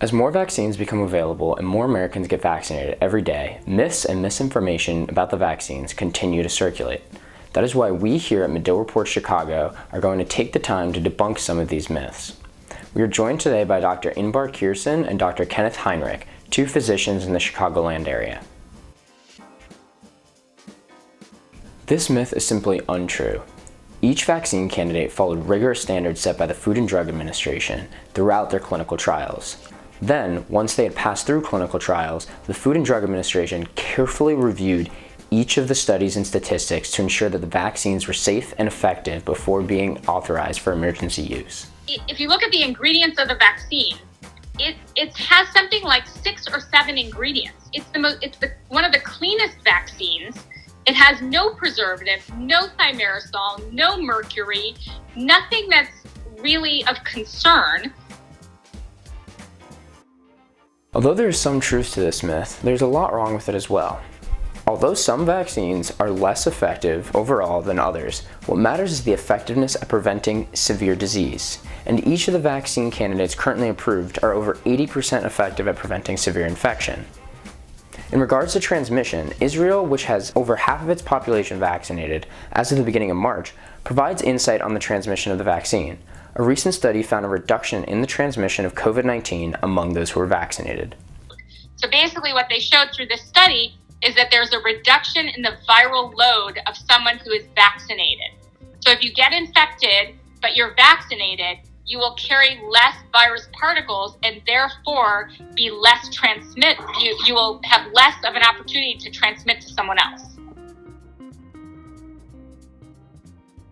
As more vaccines become available and more Americans get vaccinated every day, myths and misinformation about the vaccines continue to circulate. That is why we here at Medill Report Chicago are going to take the time to debunk some of these myths. We are joined today by Dr. Inbar Kierson and Dr. Kenneth Heinrich, two physicians in the Chicagoland area. This myth is simply untrue. Each vaccine candidate followed rigorous standards set by the Food and Drug Administration throughout their clinical trials. Then, once they had passed through clinical trials, the Food and Drug Administration carefully reviewed each of the studies and statistics to ensure that the vaccines were safe and effective before being authorized for emergency use. If you look at the ingredients of the vaccine, it has something like 6 or 7 ingredients. It's one of the cleanest vaccines. It has no preservative, no thimerosal, no mercury, nothing that's really of concern. Although there is some truth to this myth, there's a lot wrong with it as well. Although some vaccines are less effective overall than others, what matters is the effectiveness at preventing severe disease. And each of the vaccine candidates currently approved are over 80% effective at preventing severe infection. In regards to transmission, Israel, which has over half of its population vaccinated as of the beginning of March, provides insight on the transmission of the vaccine. A recent study found a reduction in the transmission of COVID-19 among those who were vaccinated. So basically what they showed through this study is that there's a reduction in the viral load of someone who is vaccinated. So if you get infected, but you're vaccinated, you will carry less virus particles and therefore be less you will have less of an opportunity to transmit to someone else.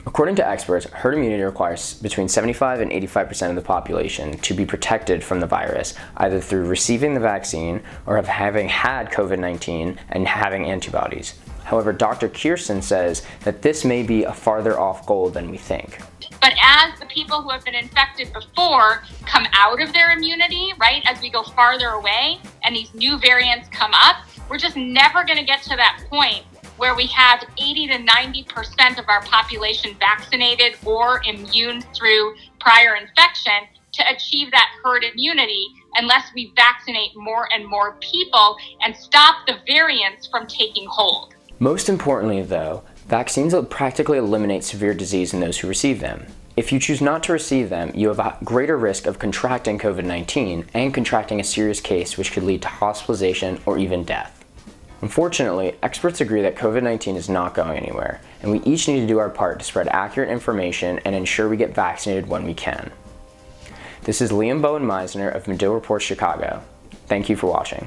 According to experts, herd immunity requires between 75 and 85% of the population to be protected from the virus, either through receiving the vaccine or of having had COVID-19 and having antibodies. However, Dr. Kierson says that this may be a farther off goal than we think. But as the people who have been infected before come out of their immunity, right, as we go farther away and these new variants come up, we're just never going to get to that point where we have 80 to 90% of our population vaccinated or immune through prior infection to achieve that herd immunity unless we vaccinate more and more people and stop the variants from taking hold. Most importantly, though, vaccines will practically eliminate severe disease in those who receive them. If you choose not to receive them, you have a greater risk of contracting COVID-19 and contracting a serious case which could lead to hospitalization or even death. Unfortunately, experts agree that COVID-19 is not going anywhere, and we each need to do our part to spread accurate information and ensure we get vaccinated when we can. This is Liam Bowen Meisner of Medill Report Chicago. Thank you for watching.